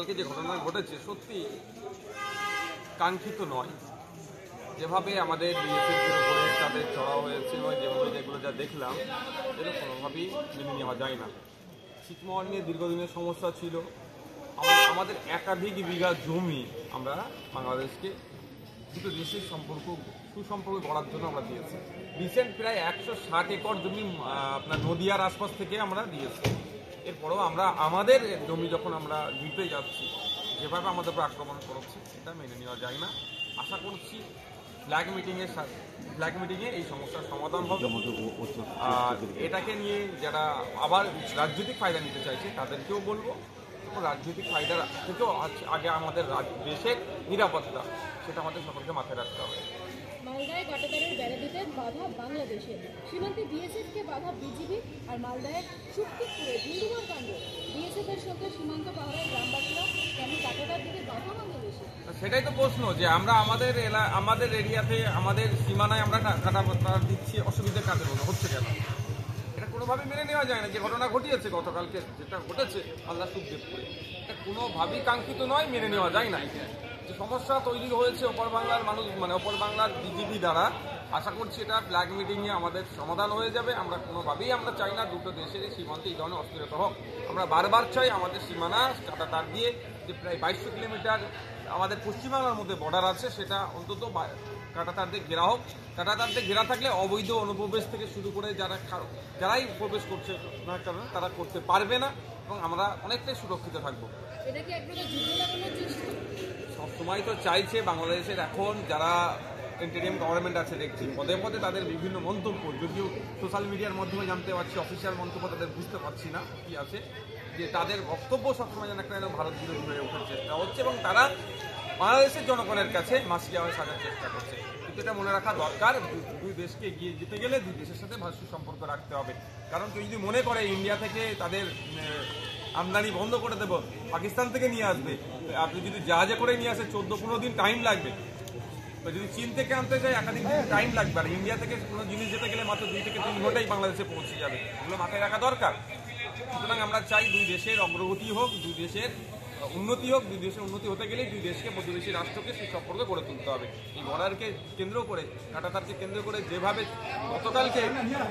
গতকালকে যে ঘটনা ঘটেছে সত্যি কাঙ্ক্ষিত নয়। যেভাবে আমাদের বিএসএফের উপরে তাদের চড়া হয়েছে এবং যেভাবে যেগুলো যা দেখলাম এগুলো কোনোভাবেই মেনে নেওয়া যায় না। ছিটমহল নিয়ে দীর্ঘদিনের সমস্যা ছিল। আমাদের একাধিক বিঘা জমি আমরা বাংলাদেশকে দুটো দেশের সুসম্পর্ক গড়ার জন্য আমরা দিয়েছি। রিসেন্ট প্রায় 160 একর জমি আপনার নদিয়ার আশপাশ থেকে আমরা দিয়েছি। এরপরেও আমরা আমাদের জমি যখন আমরা দিতে যাচ্ছি, যেভাবে আমাদের উপর আক্রমণ করছে এটা মেনে নেওয়া যায় না। আশা করছি ফ্ল্যাগ মিটিংয়ে এই সমস্যার সমাধান হবে। আর এটাকে নিয়ে যারা আবার রাজনৈতিক ফায়দা নিতে চাইছে তাদেরকেও বলবো, রাজনৈতিক ফায়দার থেকেও আগে আমাদের দেশের নিরাপত্তা সেটা আমাদের সকলকে মাথায় রাখতে হবে। মালদায় কাটাতারের বেড়া দিতে বাধা বাংলাদেশের, সীমান্তে বিএসএফকে বাধা বিজিবি, আর মালদায় শক্তিপুরে ধুন্ধুমার কাণ্ড। বিএসএফ এর সঙ্গে সীমান্ত পাহাড়ের গ্রামবাসীরা কেন কাটাতার দিকে বাধা বাংলাদেশে? সেটাই তো প্রশ্ন, যে আমরা আমাদের এরিয়াতে আমাদের সীমানায় আমরা কাটাতার দিচ্ছি, অসুবিধা কাদের হচ্ছে কেন? এটা কোনোভাবেই মেনে নেওয়া যায় না। যে ঘটনা ঘটিয়েছে গতকালকে যেটা ঘটেছে আল্লাহ সুখদেবপুরে, এটা কোনোভাবেই কাঙ্ক্ষিত নয়, মেনে নেওয়া যায় না। যে সমস্যা তৈরি হয়েছে ওপর বাংলার মানুষ ওপর বাংলার বিজেপি দ্বারা, আশা করছি এটা ফ্ল্যাগ মিটিংয়ে আমাদের সমাধান হয়ে যাবে। আমরা কোনোভাবেই আমরা চাই না দুটো দেশের সীমান্তে এই ধরনের অস্থিরতা হোক। আমরা বারবার চাই আমাদের সীমানা কাটাতার দিয়ে যে প্রায় 2200 কিলোমিটার আমাদের পশ্চিমবাংলার মধ্যে বর্ডার আছে সেটা অন্তত কাটাতার দিয়ে ঘেরা হোক। কাটাতার দিয়ে ঘেরা থাকলে অবৈধ অনুপ্রবেশ থেকে শুরু করে যারাই প্রবেশ করছে না কারণ তারা করতে পারবে না এবং আমরা অনেকটাই সুরক্ষিত থাকবো। এটা কি একদম যুদ্ধ লাগানোর চেষ্টা? সবসময় তো চাইছে বাংলাদেশের এখন যারা ইন্টারিম গভর্নমেন্ট আছে দেখছি পদে পদে তাদের বিভিন্ন মন্তব্য, যদিও সোশ্যাল মিডিয়ার মাধ্যমে জানতে পারছি, অফিসিয়াল মন্তব্য তাদের বুঝতে পারছি না কি আছে, যে তাদের বক্তব্য সবসময় যেন একটা ভারত বিরোধী হয়ে ওঠার চেষ্টা হচ্ছে এবং তারা বাংলাদেশের জনগণের কাছে মাসি হয়ে সাজার চেষ্টা করছে। কিন্তু এটা মনে রাখা দরকার, দুই দেশকে এগিয়ে যেতে গেলে দুই দেশের সাথে ভাষা সম্পর্ক রাখতে হবে। কারণ কেউ যদি মনে করে ইন্ডিয়া থেকে তাদের আমদানি বন্ধ করে দেব, পাকিস্তান থেকে নিয়ে আসবে, আপনি যদি জাহাজে করে নিয়ে আসে 14-15 দিন টাইম লাগবে। তো যদি চীন থেকে আনতে চাই একাধিক দিন টাইম লাগবে, আর ইন্ডিয়া থেকে কোনো জিনিস যেতে গেলে মাত্র 2 থেকে 3 ঘন্টায় বাংলাদেশে পৌঁছে যাবে। এগুলো মাথায় রাখা দরকার। সুতরাং আমরা চাই দুই দেশের অগ্রগতি হোক, দুই দেশের উন্নতি হোক। দুই দেশের উন্নতি হতে গেলে দুই দেশকে প্রতিবেশী রাষ্ট্রকে সেই সম্পর্কে গড়ে তুলতে হবে। এই বর্ডারকে কেন্দ্র করে, কাটাতারকে কেন্দ্র করে যেভাবে গতকালকে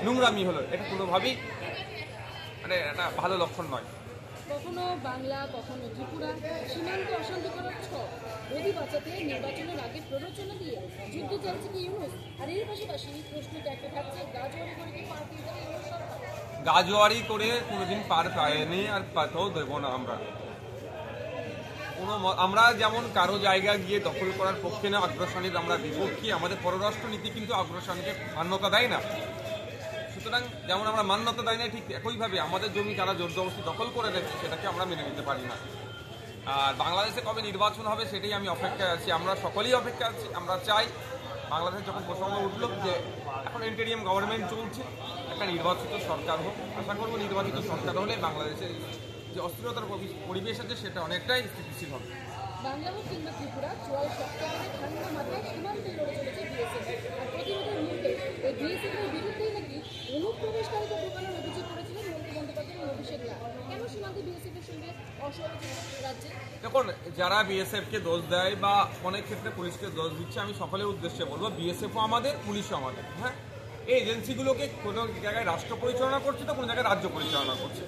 নোংরামি হলো, এটা কোনোভাবেই একটা ভালো লক্ষণ নয়। কখনো বাংলা কখনো ত্রিপুরা সীমান্ত অশান্তি করার ছক, নদী বাঁচাতে নির্বাচনের আগে প্ররোচনা দিয়ে যুদ্ধ চাইছে কি ইউনুস? আর এর পাশাপাশি প্রশ্নটা একটা থাকছে, গাজওয়ারি করে কি পার পেয়ে যাবে ইউনুস সরকার? গাজওয়ারি করে কোনোদিন পার পায়নি আর পাতেও দেবো না। আমরা যেমন কারো জায়গা গিয়ে দখল করার পক্ষে না, আগ্রাসনের আমরা বিপক্ষে। আমাদের পররাষ্ট্রনীতি কিন্তু আগ্রাসনকে মান্যতা দেয় না। সুতরাং যেমন আমরা মান্যতা দেয় না, ঠিক একইভাবে আমাদের জমি যারা জোরজবরদস্তি দখল করে নেবে সেটাকে আমরা মেনে নিতে পারি না। আর বাংলাদেশে কবে নির্বাচন হবে সেটাই আমি অপেক্ষায় আছি, আমরা সকলেই অপেক্ষায় আছি। আমরা চাই বাংলাদেশে যখন প্রসঙ্গ উঠল যে এখন ইন্টারিম গভর্নমেন্ট চলছে, একটা নির্বাচিত সরকার হোক। আশা করবো নির্বাচিত সরকার হলে বাংলাদেশের যে অস্থিরতার পরিবেশ আছে সেটা অনেকটাই স্থিতিশীল হবে। বাংলা হোক কিংবা ত্রিপুরা, চোয়াল শক্ত করে ঠান্ডা মাথায় সীমান্তে লড়ে চলেছে বিএসএফ। আর প্রতিরোধের মুহূর্তে এই বিএসএফ এর বিরুদ্ধেই নাকি অনুপ্রবেশকারীকে ঢোকানোর অভিযোগ করেছিলেন মমতা বন্দ্যোপাধ্যায় এবং অভিষেক লাল। কেন সীমান্তে বিএসএফ এর সঙ্গে অসহযোগিতা রাজ্যে? দেখুন, যারা বিএসএফকে দোষ দেয় বা অনেক ক্ষেত্রে পুলিশকে দোষ দিচ্ছে, আমি সকলের উদ্দেশ্যে বলবো বিএসএফও আমাদের, পুলিশও আমাদের। হ্যাঁ, এই এজেন্সিগুলোকে কোনো জায়গায় রাষ্ট্র পরিচালনা করছে তো কোনো জায়গায় রাজ্য পরিচালনা করছে।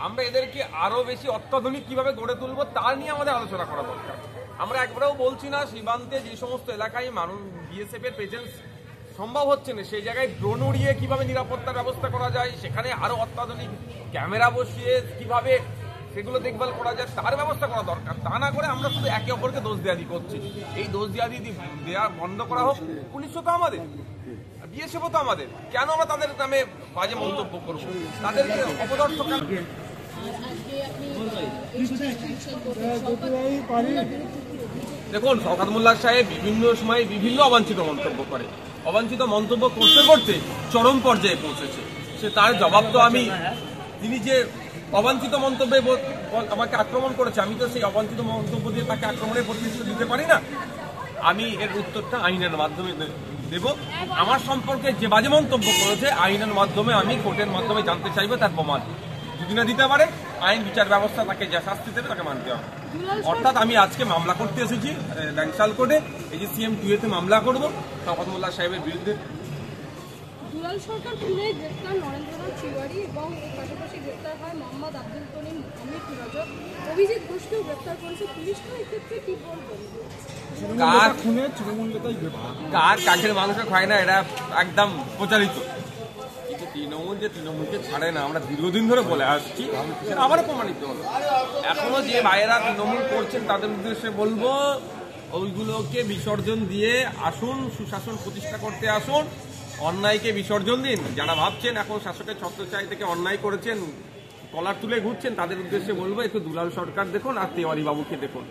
আমরা এদেরকে আরও বেশি অত্যাধুনিক কীভাবে গড়ে তুলবো তা নিয়ে আমাদের আলোচনা করা দরকার। আমরা একবারেও বলছি না সীমান্তে যে সমস্ত এলাকায় মানুষ বিএসএফ এর প্রেজেন্স সম্ভব হচ্ছে না সেই জায়গায় ড্রোন উড়িয়ে কীভাবে নিরাপত্তার ব্যবস্থা করা যায়, সেখানে আরও অত্যাধুনিক ক্যামেরা বসিয়ে কীভাবে সেগুলো দেখভাল করা যায় তার ব্যবস্থা করা দরকার। তা না করে আমরা শুধু একে অপরকে দোষ দেওয়াদি করছি। এই দোষ দেওয়াদি দেওয়া বন্ধ করা হোক। পুলিশও তো আমাদের, বিএসএফও তো আমাদের, কেন আমরা তাদের নামে বাজে মন্তব্য করবো, তাদেরকে অপদর্থ কেন? দেখুন, শওকত মোল্লা সাহেব বিভিন্ন সময় বিভিন্ন অবাঞ্ছিত মন্তব্য করে, অবাঞ্ছিত মন্তব্য করতে করতে চরম পর্যায়ে পৌঁছেছে। সে তার জবাব তো আমি, তিনি যে অবাঞ্ছিত মন্তব্যে আমাকে আক্রমণ করেছে, আমি তো সেই অবাঞ্ছিত মন্তব্য দিয়ে তাকে আক্রমণের প্রতিশ্রুতি দিতে পারি না। আমি এর উত্তরটা আইনের মাধ্যমে দেব। আমার সম্পর্কে যে বাজে মন্তব্য করেছে আইনের মাধ্যমে আমি কোর্টের মাধ্যমে জানতে চাইবো তার প্রমাণ। যদি না দিতে পারে আইন বিচার ব্যবস্থা তাকে যা শাস্তি দেবে তাকে মানতে হবে। অর্থাৎ আমি আজকে মামলা করতে এসেছি ব্যাংশাল কোর্টে, এই যে সিএম 2 তে মামলা করব শওকত মোল্লা সাহেবের বিরুদ্ধে। দুলাল সরকার খুনে গ্রেপ্তার নরেন্দ্রনাথ তিওয়ারি এবং এর পাশাপাশি গ্রেপ্তার হয় মোহাম্মদ আব্দুল করিম, অমিত রজক, অভিজিৎ ঘোষকেও গ্রেপ্তার করেছে পুলিশ। তো এক্ষেত্রে কি বলবেন? কার খুনে কার কাছের মানুষের খায় না, এটা একদম প্রচারিত। কিন্তু তৃণমূল যে তৃণমূলকে ছাড়ে না, আমরা দীর্ঘদিন ধরে বলে আসছি, সেটা আবারও প্রমাণিত হলো। এখনো যে ভাইয়েরা তৃণমূল করছেন তাদের উদ্দেশ্যে বলবো, ওইগুলোকে বিসর্জন দিয়ে আসুন, সুশাসন প্রতিষ্ঠা করতে আসুন, অন্যায়কে বিসর্জন দিন। যারা ভাবছেন এখন শাসকের ছত্রছায়া থেকে অন্যায় করেছেন, কলার তুলে ঘুরছেন, তাদের উদ্দেশ্যে বলবো একটু দুলাল সরকার দেখুন আর তিওয়ারি বাবুকে দেখুন,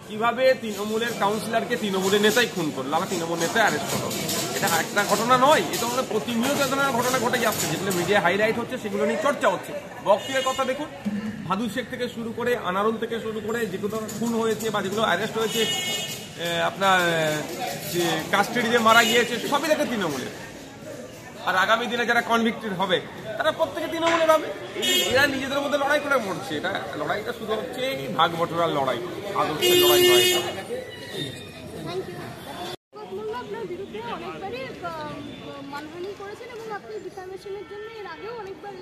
কিভাবে তৃণমূলের কাউন্সিলরকে তৃণমূলের নেতাই খুন করলো, আবার তৃণমূল নেতাই অ্যারেস্ট করলো। এটা একটা ঘটনা নয়, এটা আমাদের প্রতিনিয়ত এ ধরনের ঘটনা ঘটে যাচ্ছে, যেগুলো মিডিয়া হাইলাইট হচ্ছে, সেগুলো নিয়ে চর্চা হচ্ছে। বক্সির কথা দেখুন, ভাদু শেখ থেকে শুরু করে আনারুল থেকে শুরু করে যেগুলো খুন হয়েছে বা যেগুলো অ্যারেস্ট হয়েছে, আপনার কাস্টাডিতে মারা গিয়েছে, সবই দেখে তৃণমূলের। আর আগামী দিনে যারা কনভিক্টেড হবে তারা প্রত্যেকে তৃণমূলের হবে। এরা নিজেদের মধ্যে লড়াই করে মরছে, এটা লড়াইটা শুধু হচ্ছে ভাগ বটরার লড়াই, আদর্শের লড়াই নয়। আপনার বিরুদ্ধে অনেকবারই মানহানি করেছেন এবং আপনি ডিফামেশনের জন্য এর আগেও অনেকবার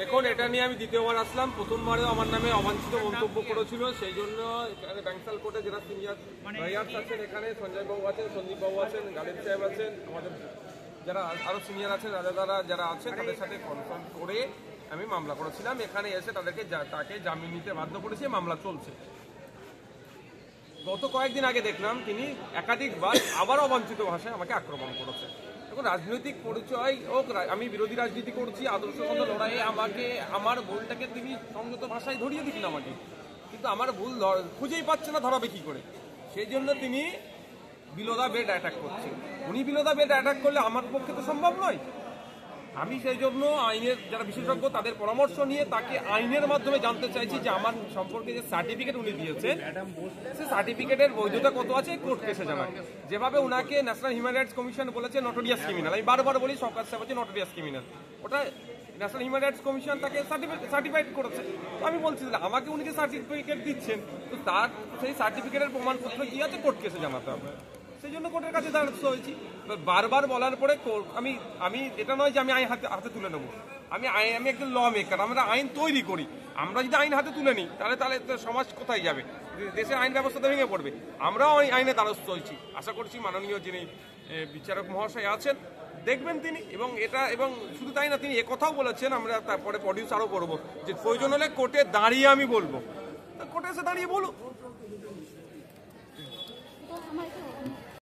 এখন এটা নিয়ে আমি দ্বিতীয়বার আসলাম। প্রথমবারেও আমার নামে অবাঞ্ছিত মন্তব্য করেছিল, সেই জন্য এখানে ব্যাংশাল কোর্টে যারা সিনিয়র লয়ার্স আছেন, এখানে সঞ্জয় বাবু আছেন, সন্দীপ বাবু আছেন, গালিব সাহেব আছেন, আমাদের যারা আরও সিনিয়র আছেন, রাজাদারা যারা আছেন, তাদের সাথে কনসাল্ট করে আমি মামলা করেছিলাম। এখানে এসে তাকে জামিন নিতে বাধ্য করেছে, মামলা চলছে। গত কয়েকদিন আগে দেখলাম তিনি একাধিকবার আবার অবাঞ্ছিত ভাষায় আমাকে আক্রমণ করেছে। এখন রাজনৈতিক পরিচয় হোক, আমি বিরোধী রাজনীতি করছি, আদর্শগত লড়াইয়ে আমাকে আমার ভুলটাকে তিনি সংযত ভাষায় ধরিয়ে দিচ্ছেন আমাকে, কিন্তু আমার ভুল খুঁজেই পাচ্ছে না, ধরাবে কি করে। সেই জন্য তিনি বিলো দ্য বেল্ট অ্যাটাক করছেন। উনি বিলো দ্য বেল্ট অ্যাটাক করলে আমার পক্ষে তো সম্ভব নয়। আমি সেই জন্য আইনের যারা বিশেষজ্ঞ তাদের পরামর্শ নিয়ে তাকে আইনের মাধ্যমে জানতে চাইছি যে আমার সম্পর্কে যে সার্টিফিকেট উনি দিয়েছেন, সেই সার্টিফিকেটের বৈধতা কত আছে কোর্ট কেসে জানায়। যেভাবে উনাকে ন্যাশনাল হিউম্যান রাইটস কমিশন বলেছে নটোরিয়াস ক্রিমিনাল, আমি বারবার বলি সরকার সাহেব হচ্ছে নটোরিয়াস ক্রিমিনাল, ওটা ন্যাশনাল হিউম্যান রাইটস কমিশন তাকে সার্টিফাইড করেছে। আমি বলছি আমাকে উনি যে সার্টিফিকেট দিচ্ছেন, তো তার সেই সার্টিফিকেটের প্রমাণপত্র কি আছে কোর্ট কেসে জানাতে হবে। সেই জন্য কোর্টের কাছে দ্বারস্থ হয়েছি। বারবার বলার পরে আমি এটা নয় যে আমি আইন হাতে তুলে নেবো, আমি একজন ল মেকার, আমরা আইন তৈরি করি। আমরা যদি আইন হাতে তুলে নিই তাহলে সমাজ কোথায় যাবে, দেশের আইন ব্যবস্থাটা ভেঙে পড়বে। আমরাও আইনে দ্বারস্থ হয়েছি। আশা করছি মাননীয় যিনি বিচারক মহাশয় আছেন দেখবেন তিনি, এবং শুধু তাই না, তিনি একথাও বলেছেন, আমরা তারপরে প্রডিউস আরও করবো, যে প্রয়োজন হলে কোর্টে দাঁড়িয়ে আমি বলবো, কোর্টে এসে দাঁড়িয়ে বলুক।